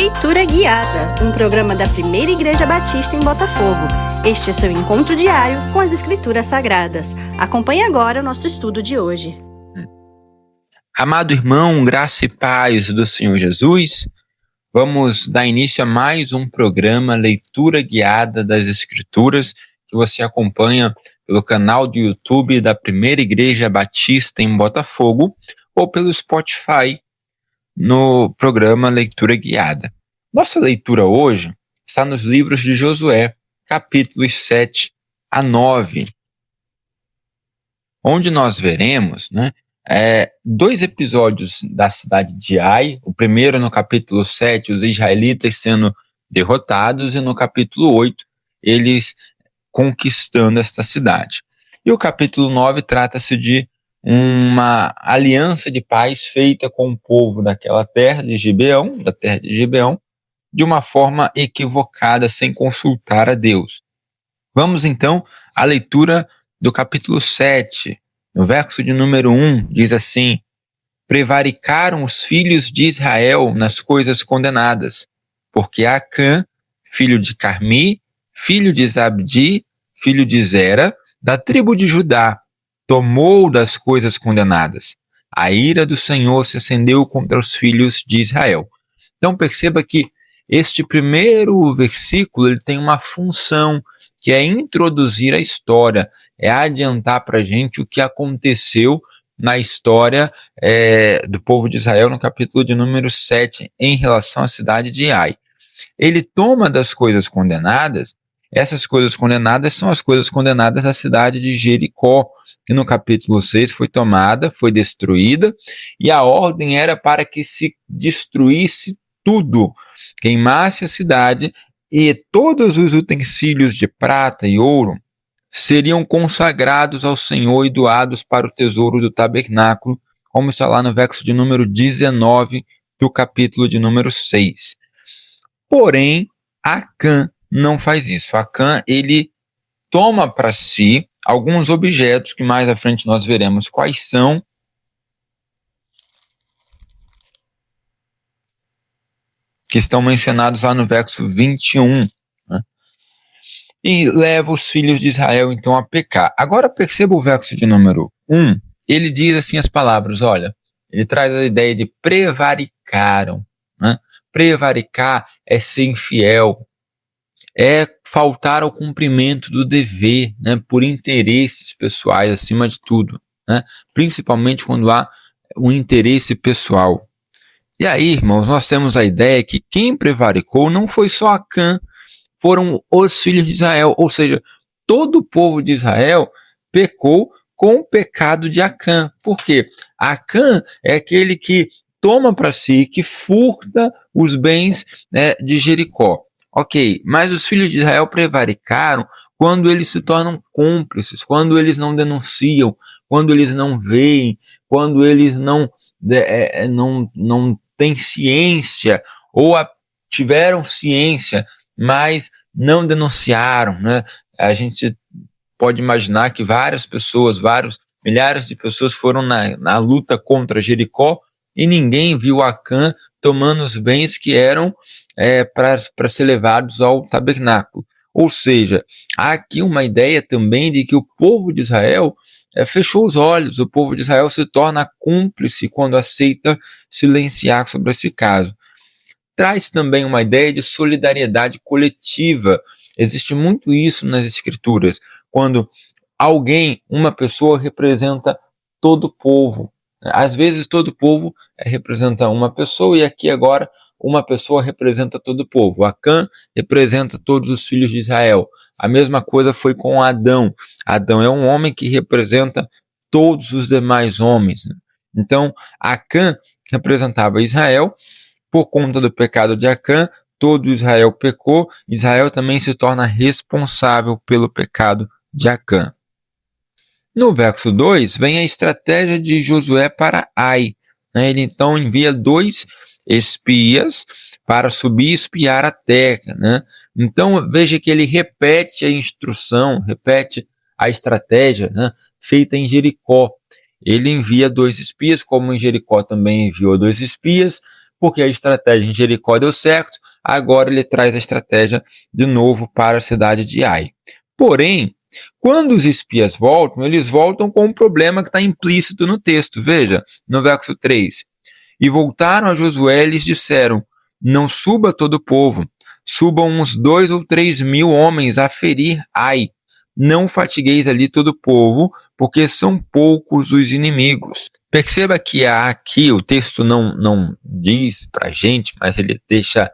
Leitura Guiada, um programa da Primeira Igreja Batista em Botafogo. Este é seu encontro diário com as Escrituras Sagradas. Acompanhe agora o nosso estudo de hoje. Amado irmão, graça e paz do Senhor Jesus, vamos dar início a mais um programa Leitura Guiada das Escrituras, que você acompanha pelo canal do YouTube da Primeira Igreja Batista em Botafogo ou pelo Spotify no programa Leitura Guiada. Nossa leitura hoje está nos livros de Josué, capítulos 7 a 9, onde nós veremos, dois episódios da cidade de Ai. O primeiro no capítulo 7, os israelitas sendo derrotados, e no capítulo 8, eles conquistando esta cidade. E o capítulo 9 trata-se de uma aliança de paz feita com o povo daquela terra de Gibeão, de uma forma equivocada, sem consultar a Deus. Vamos então à leitura do capítulo 7. No verso de número 1, diz assim: prevaricaram os filhos de Israel nas coisas condenadas, porque Acã, filho de Carmi, filho de Zabdi, filho de Zera, da tribo de Judá, tomou das coisas condenadas. A ira do Senhor se acendeu contra os filhos de Israel. Então perceba que este primeiro versículo ele tem uma função, que é introduzir a história, é adiantar para a gente o que aconteceu na história do povo de Israel no capítulo de número 7, em relação à cidade de Ai. Ele toma das coisas condenadas. Essas coisas condenadas são as coisas condenadas à cidade de Jericó, que no capítulo 6 foi tomada, foi destruída, e a ordem era para que se destruísse tudo, queimasse a cidade, e todos os utensílios de prata e ouro seriam consagrados ao Senhor e doados para o tesouro do tabernáculo, como está lá no verso de número 19 do capítulo de número 6. Porém, Acã não faz isso. Acã, ele toma para si alguns objetos que mais à frente nós veremos quais são, que estão mencionados lá no verso 21, e leva os filhos de Israel então a pecar. Agora perceba o verso de número 1, ele diz assim as palavras, olha, ele traz a ideia de prevaricaram. Prevaricar é ser infiel, é faltar ao cumprimento do dever, por interesses pessoais acima de tudo, principalmente quando há um interesse pessoal. E aí, irmãos, nós temos a ideia que quem prevaricou não foi só Acã, foram os filhos de Israel, ou seja, todo o povo de Israel pecou com o pecado de Acã. Por quê? Acã é aquele que toma para si, que furta os bens de Jericó. Ok, mas os filhos de Israel prevaricaram quando eles se tornam cúmplices, quando eles não denunciam, quando eles não veem, quando eles não têm ciência, ou tiveram ciência, mas não denunciaram. A gente pode imaginar que várias pessoas, milhares de pessoas foram na luta contra Jericó, e ninguém viu Acã tomando os bens que eram para ser levados ao tabernáculo. Ou seja, há aqui uma ideia também de que o povo de Israel fechou os olhos, o povo de Israel se torna cúmplice quando aceita silenciar sobre esse caso. Traz também uma ideia de solidariedade coletiva. Existe muito isso nas Escrituras, quando uma pessoa representa todo o povo. Às vezes todo o povo representa uma pessoa, e aqui agora uma pessoa representa todo o povo. Acã representa todos os filhos de Israel. A mesma coisa foi com Adão. Adão é um homem que representa todos os demais homens. Então, Acã representava Israel. Por conta do pecado de Acã, todo Israel pecou. Israel também se torna responsável pelo pecado de Acã. No verso 2, vem a estratégia de Josué para Ai. Ele então envia 2 espias para subir e espiar a terra. Então veja que ele repete a instrução, repete a estratégia feita em Jericó. Ele envia 2 espias, como em Jericó também enviou 2 espias, porque a estratégia em Jericó deu certo, agora ele traz a estratégia de novo para a cidade de Ai. Porém, quando os espias voltam, eles voltam com um problema que está implícito no texto. Veja, no verso 3. E voltaram a Josué e lhes disseram, não suba todo o povo, subam uns 2 ou 3 mil homens a ferir Ai. Não fatigueis ali todo o povo, porque são poucos os inimigos. Perceba que aqui o texto não diz para a gente, mas ele deixa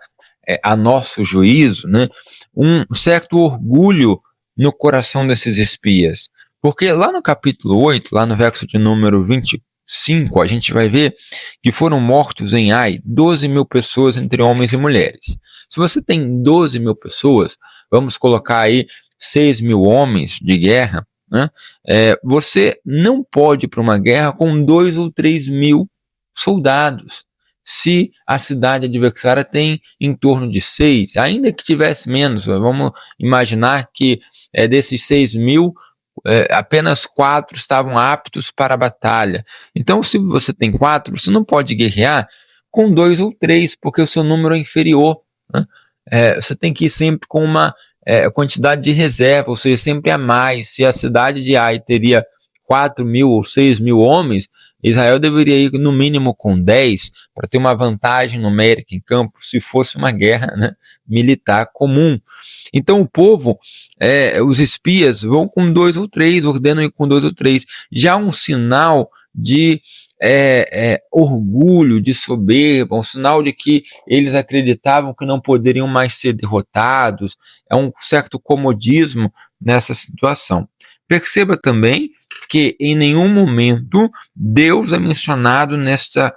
a nosso juízo, né, um certo orgulho no coração desses espias. Porque lá no capítulo 8, lá no verso de número 25, a gente vai ver que foram mortos em Ai 12 mil pessoas entre homens e mulheres. Se você tem 12 mil pessoas, vamos colocar aí 6 mil homens de guerra, né? Você não pode ir para uma guerra com 2 ou 3 mil soldados. Se a cidade adversária tem em torno de 6, ainda que tivesse menos, vamos imaginar que desses 6 mil, apenas 4 estavam aptos para a batalha. Então, se você tem 4, você não pode guerrear com 2 ou 3, porque o seu número é inferior, né? Você tem que ir sempre com uma quantidade de reserva, ou seja, sempre a mais. Se a cidade de Ai teria 4 mil ou 6 mil homens, Israel deveria ir no mínimo com 10 para ter uma vantagem numérica em campo, se fosse uma guerra, né, militar comum. Então o povo, os espias vão com 2 ou 3, ordenam ir com 2 ou 3. Já um sinal de orgulho, de soberba, um sinal de que eles acreditavam que não poderiam mais ser derrotados, um certo comodismo nessa situação. Perceba também que em nenhum momento Deus é mencionado nesta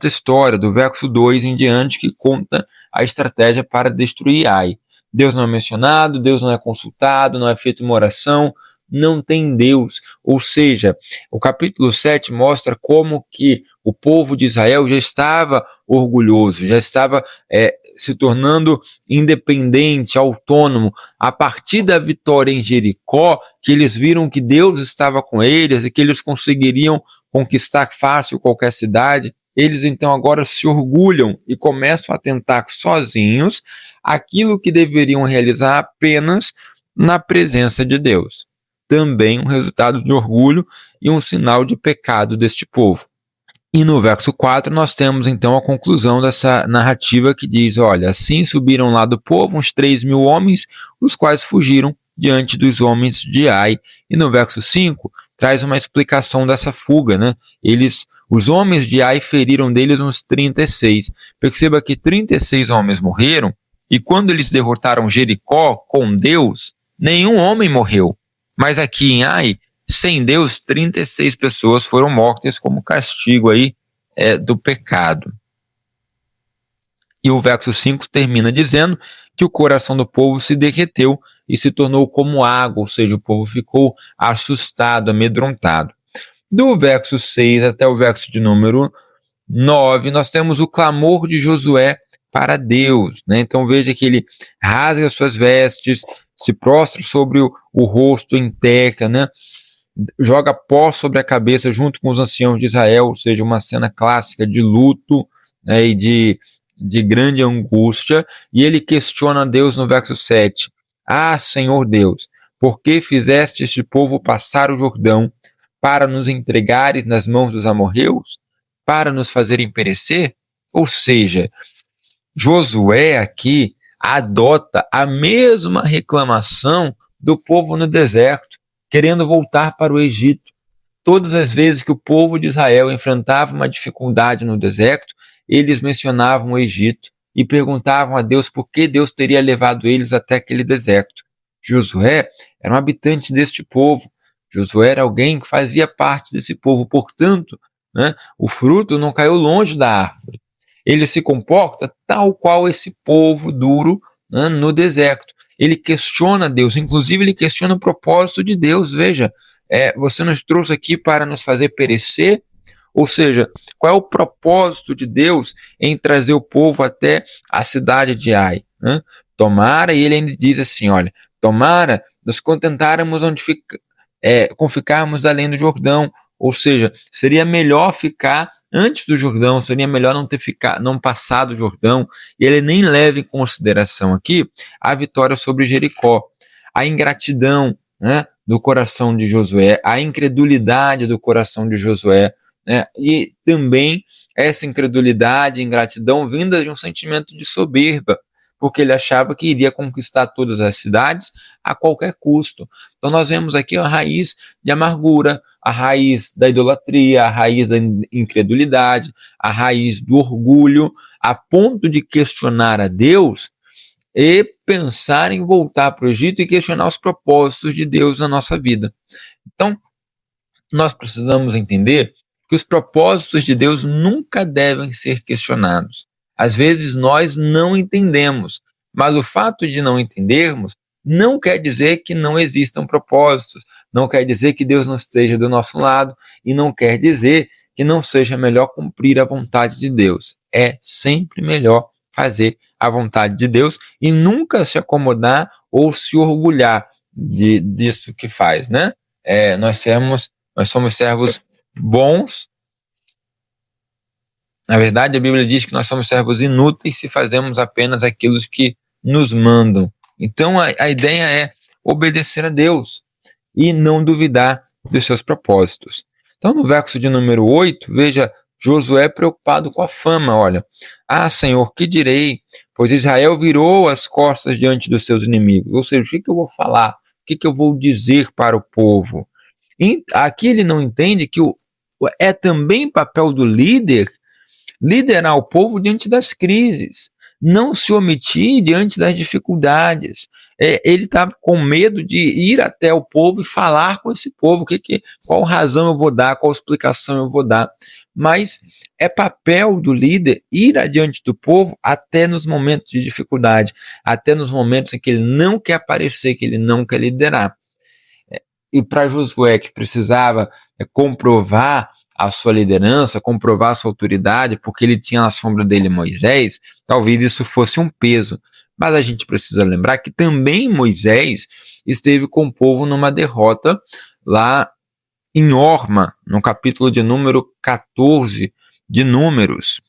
história, do verso 2 em diante, que conta a estratégia para destruir Ai. Deus não é mencionado, Deus não é consultado, não é feita uma oração, não tem Deus. Ou seja, o capítulo 7 mostra como que o povo de Israel já estava orgulhoso, já estava se tornando independente, autônomo, a partir da vitória em Jericó, que eles viram que Deus estava com eles e que eles conseguiriam conquistar fácil qualquer cidade. Eles então agora se orgulham e começam a tentar sozinhos aquilo que deveriam realizar apenas na presença de Deus. Também um resultado de orgulho e um sinal de pecado deste povo. E no verso 4 nós temos então a conclusão dessa narrativa que diz, olha, assim subiram lá do povo uns 3 mil homens, os quais fugiram diante dos homens de Ai. E no verso 5 traz uma explicação dessa fuga, né? Os homens de Ai feriram deles uns 36. Perceba que 36 homens morreram, e quando eles derrotaram Jericó com Deus, nenhum homem morreu. Mas aqui em Ai, sem Deus, 36 pessoas foram mortas como castigo aí do pecado. E o verso 5 termina dizendo que o coração do povo se derreteu e se tornou como água, ou seja, o povo ficou assustado, amedrontado. Do verso 6 até o verso de número 9, nós temos o clamor de Josué para Deus, né? Então veja que ele rasga suas vestes, se prostra sobre o rosto em terra, né? Joga pó sobre a cabeça junto com os anciãos de Israel, ou seja, uma cena clássica de luto, né, e de grande angústia, e ele questiona Deus no verso 7. Ah, Senhor Deus, por que fizeste este povo passar o Jordão para nos entregares nas mãos dos amorreus, para nos fazerem perecer? Ou seja, Josué aqui adota a mesma reclamação do povo no deserto, querendo voltar para o Egito. Todas as vezes que o povo de Israel enfrentava uma dificuldade no deserto, eles mencionavam o Egito e perguntavam a Deus por que Deus teria levado eles até aquele deserto. Josué era um habitante deste povo. Josué era alguém que fazia parte desse povo, portanto, né, o fruto não caiu longe da árvore. Ele se comporta tal qual esse povo duro, né, no deserto. Ele questiona Deus, inclusive ele questiona o propósito de Deus. Veja, você nos trouxe aqui para nos fazer perecer, ou seja, qual é o propósito de Deus em trazer o povo até a cidade de Ai, né? Tomara, e ele ainda diz assim, olha, tomara nos contentáramos com ficarmos além do Jordão, ou seja, seria melhor ficar antes do Jordão, seria melhor não passar do Jordão, e ele nem leva em consideração aqui a vitória sobre Jericó, a ingratidão, né, do coração de Josué, a incredulidade do coração de Josué, né, e também essa incredulidade e ingratidão vinda de um sentimento de soberba, porque ele achava que iria conquistar todas as cidades a qualquer custo. Então nós vemos aqui a raiz de amargura, a raiz da idolatria, a raiz da incredulidade, a raiz do orgulho, a ponto de questionar a Deus e pensar em voltar para o Egito e questionar os propósitos de Deus na nossa vida. Então, nós precisamos entender que os propósitos de Deus nunca devem ser questionados. Às vezes nós não entendemos, mas o fato de não entendermos não quer dizer que não existam propósitos, não quer dizer que Deus não esteja do nosso lado e não quer dizer que não seja melhor cumprir a vontade de Deus. É sempre melhor fazer a vontade de Deus e nunca se acomodar ou se orgulhar disso que faz, né? Nós somos servos bons. Na verdade, a Bíblia diz que nós somos servos inúteis se fazemos apenas aquilo que nos mandam. Então, a ideia é obedecer a Deus e não duvidar dos seus propósitos. Então, no verso de número 8, veja Josué preocupado com a fama. Olha, Senhor, que direi? Pois Israel virou as costas diante dos seus inimigos. Ou seja, o que eu vou falar? O que eu vou dizer para o povo? E aqui ele não entende que é também papel do líder liderar o povo diante das crises, não se omitir diante das dificuldades. Ele estava com medo de ir até o povo e falar com esse povo, qual razão eu vou dar, qual explicação eu vou dar. Mas é papel do líder ir adiante do povo até nos momentos de dificuldade, até nos momentos em que ele não quer aparecer, que ele não quer liderar. E para Josué, que precisava comprovar a sua liderança, comprovar a sua autoridade, porque ele tinha na sombra dele Moisés, talvez isso fosse um peso. Mas a gente precisa lembrar que também Moisés esteve com o povo numa derrota lá em Horma, no capítulo de número 14 de Números,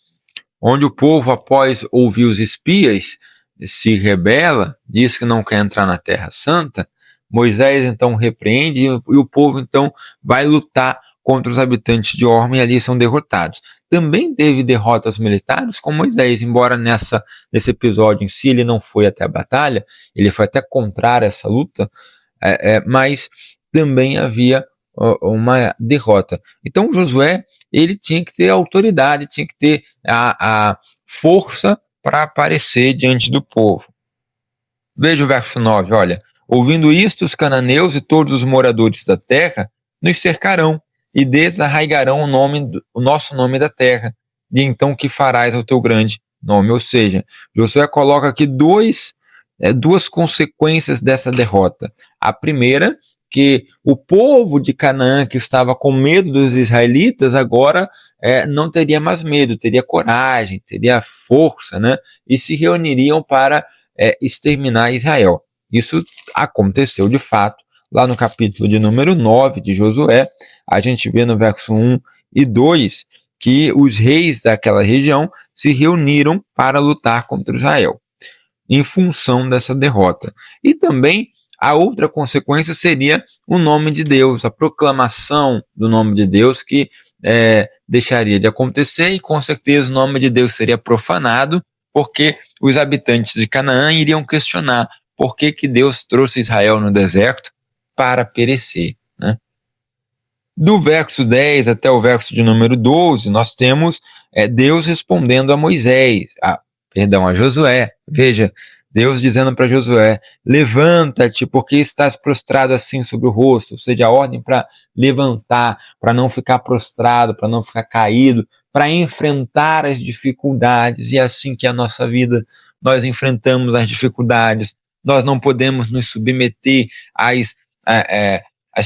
onde o povo, após ouvir os espias, se rebela, diz que não quer entrar na Terra Santa. Moisés então repreende e o povo então vai lutar contra os habitantes de Horma e ali são derrotados. Também teve derrotas militares com Moisés, embora nesse episódio em si ele não foi até a batalha, ele foi até contrário a essa luta, mas também havia uma derrota. Então Josué, ele tinha que ter autoridade, tinha que ter a força para aparecer diante do povo. Veja o verso 9, olha. Ouvindo isto, os cananeus e todos os moradores da terra nos cercarão e desarraigarão o nosso nome da terra. E então que farás ao teu grande nome? Ou seja, Josué coloca aqui duas consequências dessa derrota. A primeira, que o povo de Canaã, que estava com medo dos israelitas, agora não teria mais medo, teria coragem, teria força, né? E se reuniriam para exterminar Israel. Isso aconteceu de fato. Lá no capítulo de número 9 de Josué, a gente vê no verso 1 e 2 que os reis daquela região se reuniram para lutar contra Israel, em função dessa derrota. E também a outra consequência seria o nome de Deus, a proclamação do nome de Deus, que deixaria de acontecer e com certeza o nome de Deus seria profanado, porque os habitantes de Canaã iriam questionar por que Deus trouxe Israel no deserto para perecer, né? Do verso 10 até o verso de número 12, nós temos Deus respondendo a a Josué. Veja, Deus dizendo para Josué, levanta-te, porque estás prostrado assim sobre o rosto, ou seja, a ordem para levantar, para não ficar prostrado, para não ficar caído, para enfrentar as dificuldades. E é assim que é a nossa vida, nós enfrentamos as dificuldades, nós não podemos nos submeter às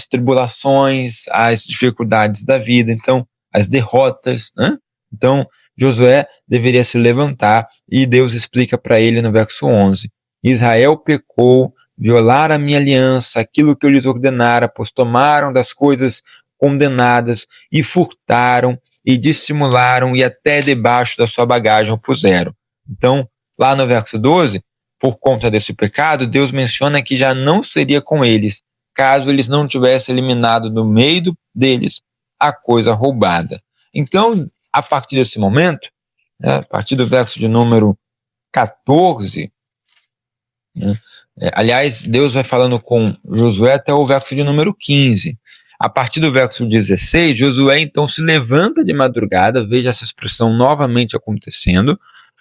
tribulações, às dificuldades da vida, então, as derrotas, né? Então, Josué deveria se levantar e Deus explica para ele no verso 11, Israel pecou, violaram a minha aliança, aquilo que eu lhes ordenara, pois tomaram das coisas condenadas e furtaram e dissimularam e até debaixo da sua bagagem o puseram. Então, lá no verso 12, por conta desse pecado, Deus menciona que já não seria com eles, caso eles não tivessem eliminado do meio deles a coisa roubada. Então, a partir desse momento, a partir do verso de número 14, aliás, Deus vai falando com Josué até o verso de número 15. A partir do verso 16, Josué então se levanta de madrugada, veja essa expressão novamente acontecendo,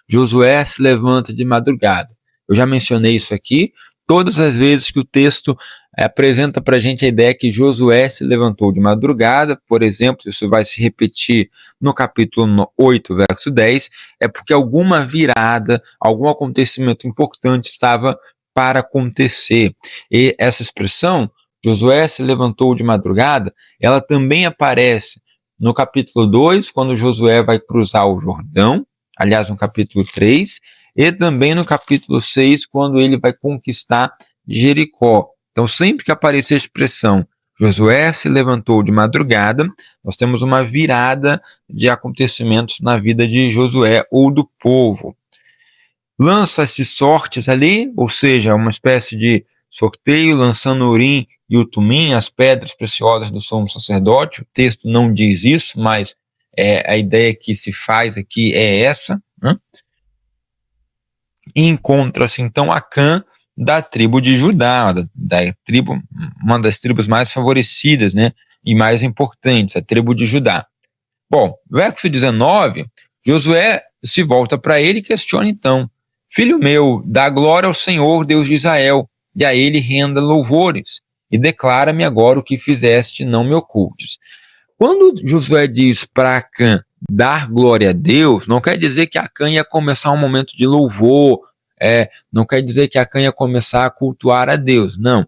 Josué se levanta de madrugada. Eu já mencionei isso aqui, todas as vezes que o texto apresenta para a gente a ideia que Josué se levantou de madrugada, por exemplo, isso vai se repetir no capítulo 8, verso 10, é porque alguma virada, algum acontecimento importante estava para acontecer. E essa expressão, Josué se levantou de madrugada, ela também aparece no capítulo 2, quando Josué vai cruzar o Jordão, aliás, no capítulo 3, e também no capítulo 6, quando ele vai conquistar Jericó. Então, sempre que aparecer a expressão Josué se levantou de madrugada, nós temos uma virada de acontecimentos na vida de Josué ou do povo. Lança-se sortes ali, ou seja, uma espécie de sorteio, lançando o Urim e o Tumim, as pedras preciosas do sumo sacerdote. O texto não diz isso, mas a ideia que se faz aqui é essa, né? E encontra-se então Acã da tribo de Judá, da tribo, uma das tribos mais favorecidas, né, e mais importantes, a tribo de Judá. Bom, verso 19, Josué se volta para ele e questiona então: filho meu, dá glória ao Senhor, Deus de Israel, e a ele renda louvores, e declara-me agora o que fizeste, não me ocultes. Quando Josué diz para Acã dar glória a Deus, não quer dizer que Acã ia começar um momento de louvor, não quer dizer que Acã ia começar a cultuar a Deus, não.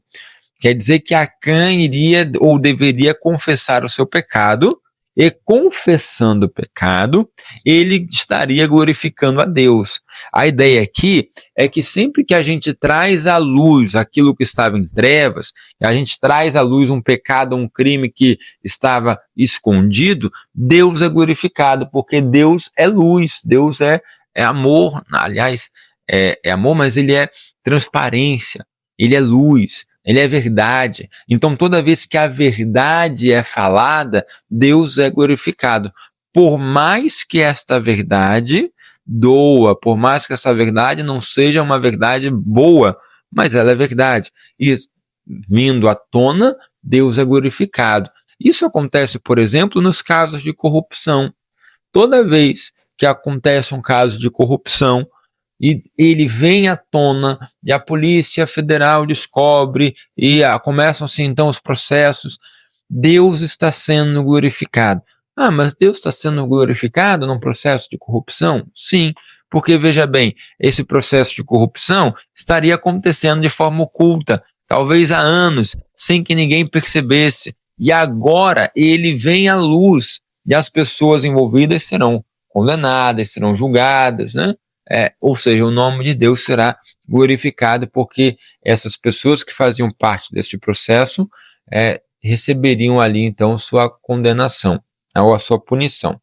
Quer dizer que Acã iria ou deveria confessar o seu pecado, e confessando o pecado, ele estaria glorificando a Deus. A ideia aqui é que sempre que a gente traz à luz aquilo que estava em trevas, a gente traz à luz um pecado, um crime que estava escondido, Deus é glorificado, porque Deus é luz, Deus é amor, aliás, é amor, mas ele é transparência, ele é luz, ele é verdade. Então, toda vez que a verdade é falada, Deus é glorificado. Por mais que esta verdade doa, por mais que essa verdade não seja uma verdade boa, mas ela é verdade. E vindo à tona, Deus é glorificado. Isso acontece, por exemplo, nos casos de corrupção. Toda vez que acontece um caso de corrupção, e ele vem à tona, e a Polícia Federal descobre, e começam-se então os processos, Deus está sendo glorificado. Ah, mas Deus está sendo glorificado num processo de corrupção? Sim, porque veja bem, esse processo de corrupção estaria acontecendo de forma oculta, talvez há anos, sem que ninguém percebesse, e agora ele vem à luz, e as pessoas envolvidas serão condenadas, serão julgadas, né? Ou seja, o nome de Deus será glorificado, porque essas pessoas que faziam parte deste processo receberiam ali então sua condenação ou a sua punição.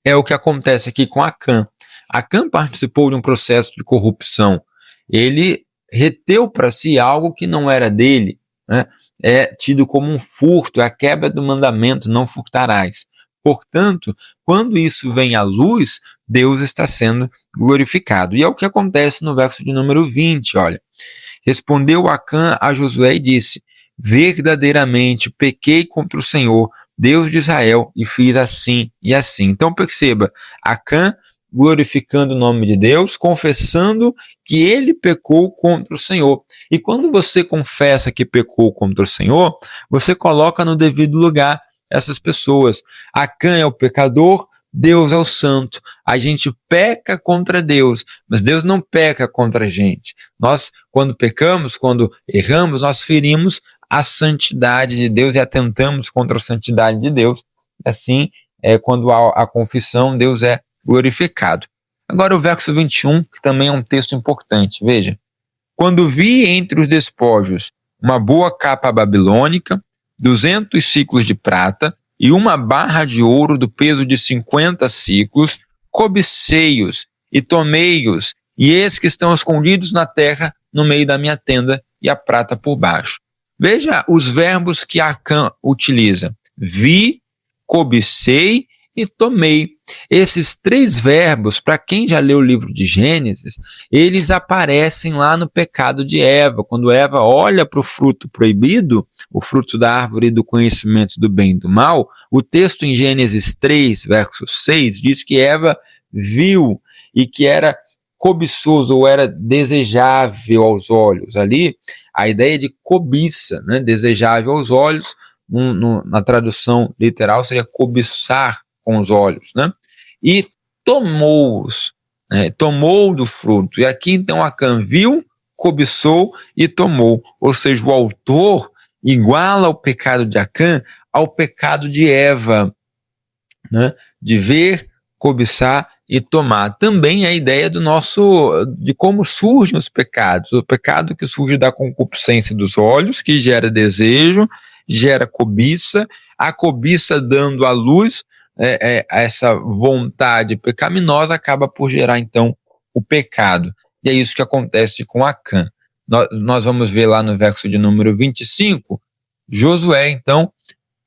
É o que acontece aqui com Acã. Acã participou de um processo de corrupção. Ele reteu para si algo que não era dele, né? É tido como um furto, é a quebra do mandamento, não furtarás. Portanto, quando isso vem à luz, Deus está sendo glorificado. E é o que acontece no verso de número 20, olha. Respondeu Acã a Josué e disse: verdadeiramente pequei contra o Senhor, Deus de Israel, e fiz assim e assim. Então perceba, Acã glorificando o nome de Deus, confessando que ele pecou contra o Senhor. E quando você confessa que pecou contra o Senhor, você coloca no devido lugar essas pessoas. Acã é o pecador, Deus é o santo. A gente peca contra Deus, mas Deus não peca contra a gente. Nós, quando pecamos, quando erramos, nós ferimos a santidade de Deus e atentamos contra a santidade de Deus. Assim, quando há a confissão, Deus é glorificado. Agora o verso 21, que também é um texto importante. Veja: quando vi entre os despojos uma boa capa babilônica, 200 ciclos de prata, e uma barra de ouro do peso de 50 siclos, cobicei-os e tomei-os, e eis que estão escondidos na terra, no meio da minha tenda, e a prata por baixo. Veja os verbos que Acã utiliza: vi, cobicei e tomei. Esses 3 verbos, para quem já leu o livro de Gênesis, eles aparecem lá no pecado de Eva. Quando Eva olha para o fruto proibido, o fruto da árvore do conhecimento do bem e do mal, o texto em Gênesis 3, verso 6, diz que Eva viu e que era cobiçoso ou era desejável aos olhos. Ali, a ideia de cobiça, né? Desejável aos olhos, na tradução literal seria cobiçar com os olhos, né? E tomou-os, né? Tomou do fruto. E aqui então Acã viu, cobiçou e tomou. Ou seja, o autor iguala o pecado de Acã ao pecado de Eva, né? De ver, cobiçar e tomar. Também a ideia de como surgem os pecados. O pecado que surge da concupiscência dos olhos, que gera desejo, gera cobiça, a cobiça dando à luz essa vontade pecaminosa acaba por gerar então o pecado. E é isso que acontece com Acã. Nós vamos ver lá no verso de número 25, Josué então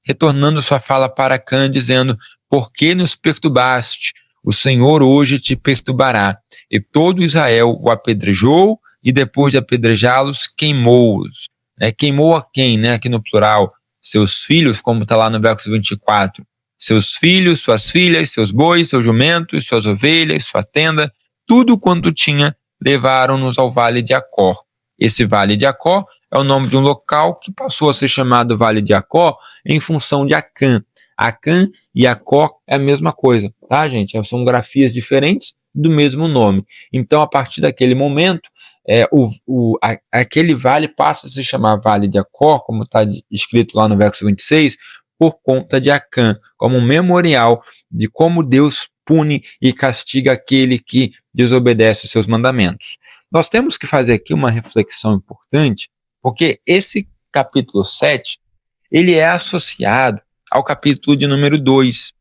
retornando sua fala para Acã, dizendo: por que nos perturbaste? O Senhor hoje te perturbará. E todo Israel o apedrejou, e depois de apedrejá-los, queimou-os. Queimou a quem? Aqui no plural, seus filhos, como está lá no verso 24. Seus filhos, suas filhas, seus bois, seus jumentos, suas ovelhas, sua tenda, tudo quanto tinha, levaram-nos ao vale de Acor. Esse vale de Acor é o nome de um local que passou a ser chamado Vale de Acor em função de Acã. Acã e Acor é a mesma coisa, tá, gente? São grafias diferentes do mesmo nome. Então, a partir daquele momento, aquele vale passa a se chamar Vale de Acor, como está escrito lá no verso 26, por conta de Acã, como um memorial de como Deus pune e castiga aquele que desobedece os seus mandamentos. Nós temos que fazer aqui uma reflexão importante, porque esse capítulo 7, ele é associado ao capítulo de número 2.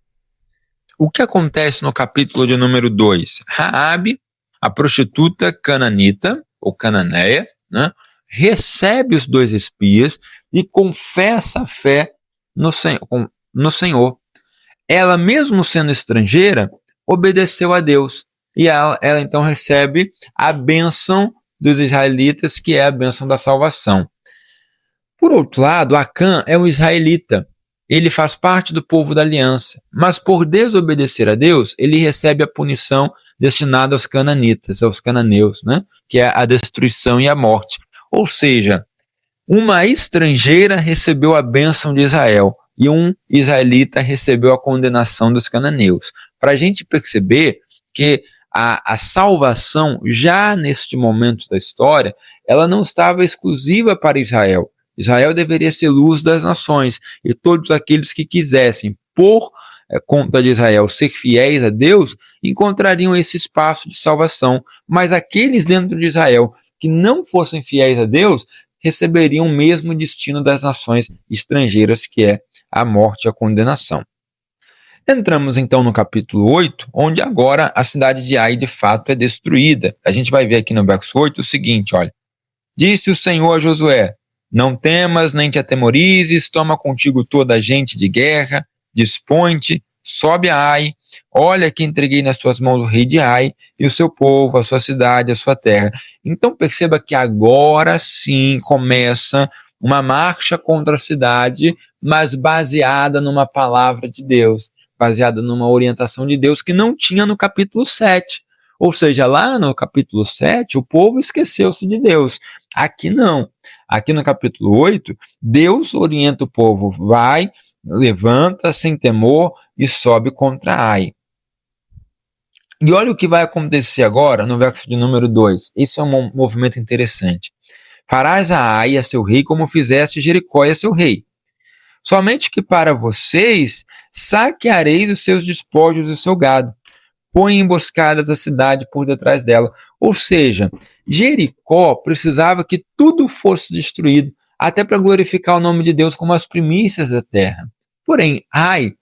O que acontece no capítulo de número 2? Raabe, a prostituta cananita, ou cananeia, né, recebe os 2 espias e confessa a fé no Senhor. Ela, mesmo sendo estrangeira, obedeceu a Deus. E ela então recebe a bênção dos israelitas, que é a bênção da salvação. Por outro lado, Acã é um israelita. Ele faz parte do povo da aliança. Mas por desobedecer a Deus, ele recebe a punição destinada aos cananitas, aos cananeus, né? Que é a destruição e a morte. Ou seja, uma estrangeira recebeu a bênção de Israel e um israelita recebeu a condenação dos cananeus. Para a gente perceber que a salvação, já neste momento da história, ela não estava exclusiva para Israel. Israel deveria ser luz das nações, e todos aqueles que quisessem, por conta de Israel, ser fiéis a Deus, encontrariam esse espaço de salvação. Mas aqueles dentro de Israel que não fossem fiéis a Deus, receberiam o mesmo destino das nações estrangeiras, que é a morte e a condenação. Entramos então no capítulo 8, onde agora a cidade de Ai de fato é destruída. A gente vai ver aqui no verso 8 o seguinte, olha: disse o Senhor a Josué: não temas nem te atemorizes, toma contigo toda a gente de guerra, dispõe-te, sobe a Ai, olha que entreguei nas tuas mãos o rei de Ai e o seu povo, a sua cidade, a sua terra. Então perceba que agora sim começa uma marcha contra a cidade, mas baseada numa palavra de Deus, baseada numa orientação de Deus que não tinha no capítulo 7. Ou seja, lá no capítulo 7, o povo esqueceu-se de Deus. Aqui não. Aqui no capítulo 8, Deus orienta o povo: vai, levanta sem temor e sobe contra Ai. E olha o que vai acontecer agora no verso de número 2. Isso é um movimento interessante. Farás a Ai a seu rei como fizeste Jericó a seu rei. Somente que para vocês saqueareis os seus despojos e o seu gado. Põe emboscadas a cidade por detrás dela. Ou seja, Jericó precisava que tudo fosse destruído, até para glorificar o nome de Deus como as primícias da terra. Porém, Ai,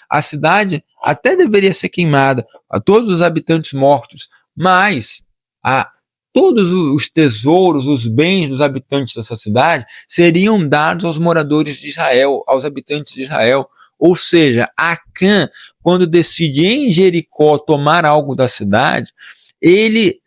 a cidade até deveria ser queimada, a todos os habitantes mortos, mas todos os tesouros, os bens dos habitantes dessa cidade seriam dados aos moradores de Israel, aos habitantes de Israel. Ou seja, Acã, quando decide em Jericó tomar algo da cidade, ele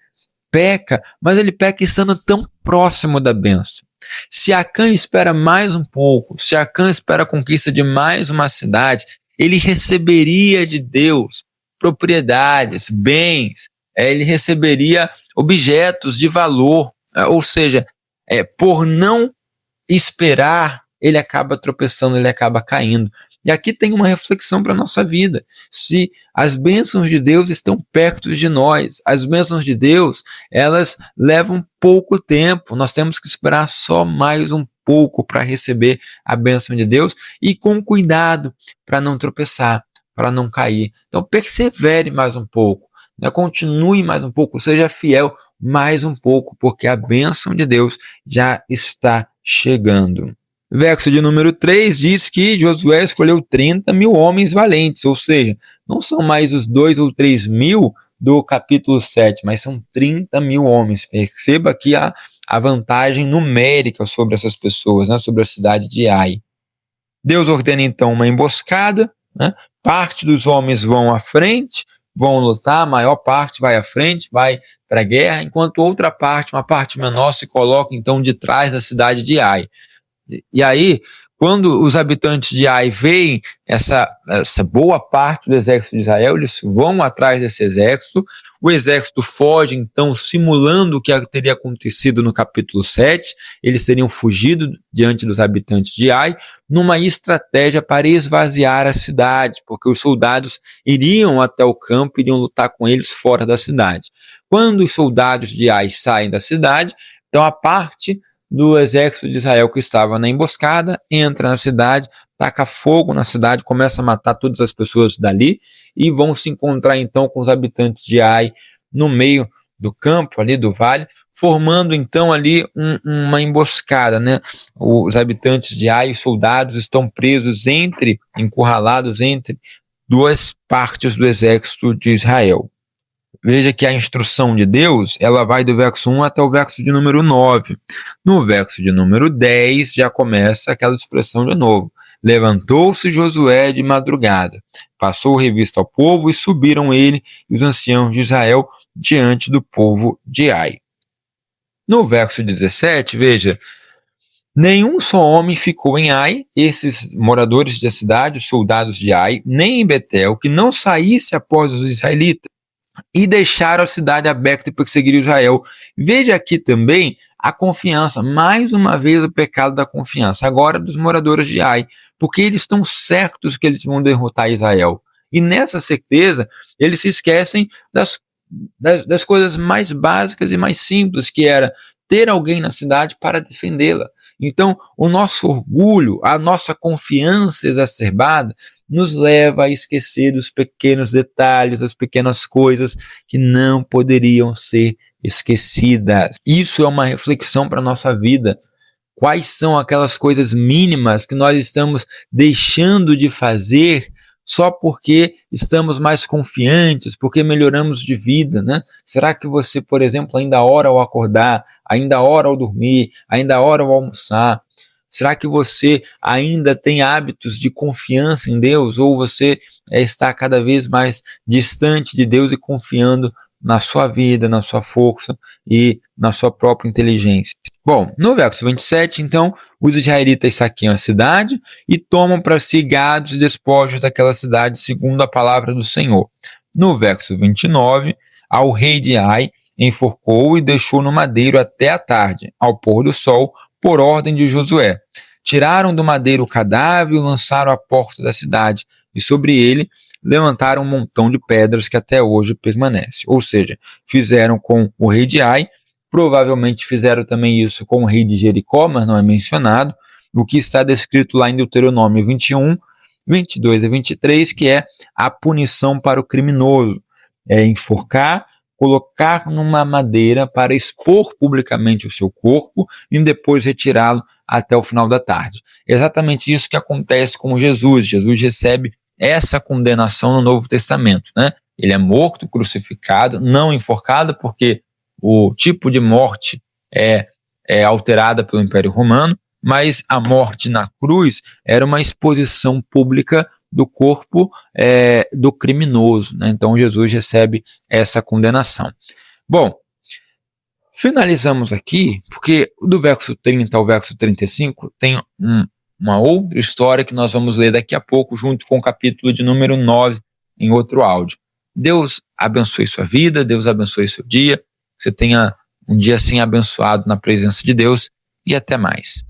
peca, mas ele peca estando tão próximo da bênção. Se Acã espera mais um pouco, se Acã espera a conquista de mais uma cidade, ele receberia de Deus propriedades, bens, ele receberia objetos de valor, ou seja, por não esperar, ele acaba tropeçando, ele acaba caindo. E aqui tem uma reflexão para a nossa vida. Se as bênçãos de Deus estão perto de nós, as bênçãos de Deus, elas levam pouco tempo, nós temos que esperar só mais um pouco para receber a bênção de Deus e com cuidado para não tropeçar, para não cair. Então persevere mais um pouco, né? Continue mais um pouco, seja fiel mais um pouco, porque a bênção de Deus já está chegando. Verso de número 3 diz que Josué escolheu 30 mil homens valentes, ou seja, não são mais os 2 ou 3 mil do capítulo 7, mas são 30 mil homens. Perceba aqui a vantagem numérica sobre essas pessoas, né, sobre a cidade de Ai. Deus ordena então uma emboscada, né, parte dos homens vão à frente, vão lutar, a maior parte vai à frente, vai para a guerra, enquanto outra parte, uma parte menor, se coloca então de trás da cidade de Ai. E aí, quando os habitantes de Ai veem essa boa parte do exército de Israel, eles vão atrás desse exército, o exército foge, então, simulando o que teria acontecido no capítulo 7, eles teriam fugido diante dos habitantes de Ai, numa estratégia para esvaziar a cidade, porque os soldados iriam até o campo, iriam lutar com eles fora da cidade. Quando os soldados de Ai saem da cidade, então a parte do exército de Israel que estava na emboscada, entra na cidade, taca fogo na cidade, começa a matar todas as pessoas dali e vão se encontrar então com os habitantes de Ai no meio do campo, ali do vale, formando então ali uma emboscada, né? Os habitantes de Ai, os soldados, estão presos encurralados entre duas partes do exército de Israel. Veja que a instrução de Deus, ela vai do verso 1 até o verso de número 9. No verso de número 10, já começa aquela expressão de novo. Levantou-se Josué de madrugada, passou revista ao povo e subiram ele e os anciãos de Israel diante do povo de Ai. No verso 17, veja, nenhum só homem ficou em Ai, esses moradores da cidade, os soldados de Ai, nem em Betel, que não saísse após os israelitas, e deixaram a cidade aberta e perseguiram Israel. Veja aqui também a confiança, mais uma vez o pecado da confiança, agora dos moradores de Ai, porque eles estão certos que eles vão derrotar Israel. E nessa certeza, eles se esquecem das coisas mais básicas e mais simples, que era ter alguém na cidade para defendê-la. Então, o nosso orgulho, a nossa confiança exacerbada, nos leva a esquecer dos pequenos detalhes, das pequenas coisas que não poderiam ser esquecidas. Isso é uma reflexão para a nossa vida. Quais são aquelas coisas mínimas que nós estamos deixando de fazer só porque estamos mais confiantes, porque melhoramos de vida, né? Será que você, por exemplo, ainda ora ao acordar, ainda ora ao dormir, ainda ora ao almoçar? Será que você ainda tem hábitos de confiança em Deus, ou você está cada vez mais distante de Deus e confiando na sua vida, na sua força e na sua própria inteligência? Bom, no verso 27, então, os israelitas saqueiam a cidade e tomam para si gados e despojos daquela cidade, segundo a palavra do Senhor. No verso 29, ao rei de Ai enforcou e deixou no madeiro até a tarde, ao pôr do sol, por ordem de Josué. Tiraram do madeiro o cadáver e o lançaram à porta da cidade, e sobre ele levantaram um montão de pedras que até hoje permanece. Ou seja, fizeram com o rei de Ai, provavelmente fizeram também isso com o rei de Jericó, mas não é mencionado, o que está descrito lá em Deuteronômio 21, 22 a 23, que é a punição para o criminoso. É enforcar colocar numa madeira para expor publicamente o seu corpo e depois retirá-lo até o final da tarde. É exatamente isso que acontece com Jesus. Jesus recebe essa condenação no Novo Testamento, né? Ele é morto, crucificado, não enforcado, porque o tipo de morte é alterada pelo Império Romano, mas a morte na cruz era uma exposição pública do corpo do criminoso, né? Então Jesus recebe essa condenação. Bom, finalizamos aqui, porque do verso 30 ao verso 35 tem uma outra história que nós vamos ler daqui a pouco, junto com o capítulo de número 9, em outro áudio. Deus abençoe sua vida, Deus abençoe seu dia, que você tenha um dia assim abençoado na presença de Deus, e até mais.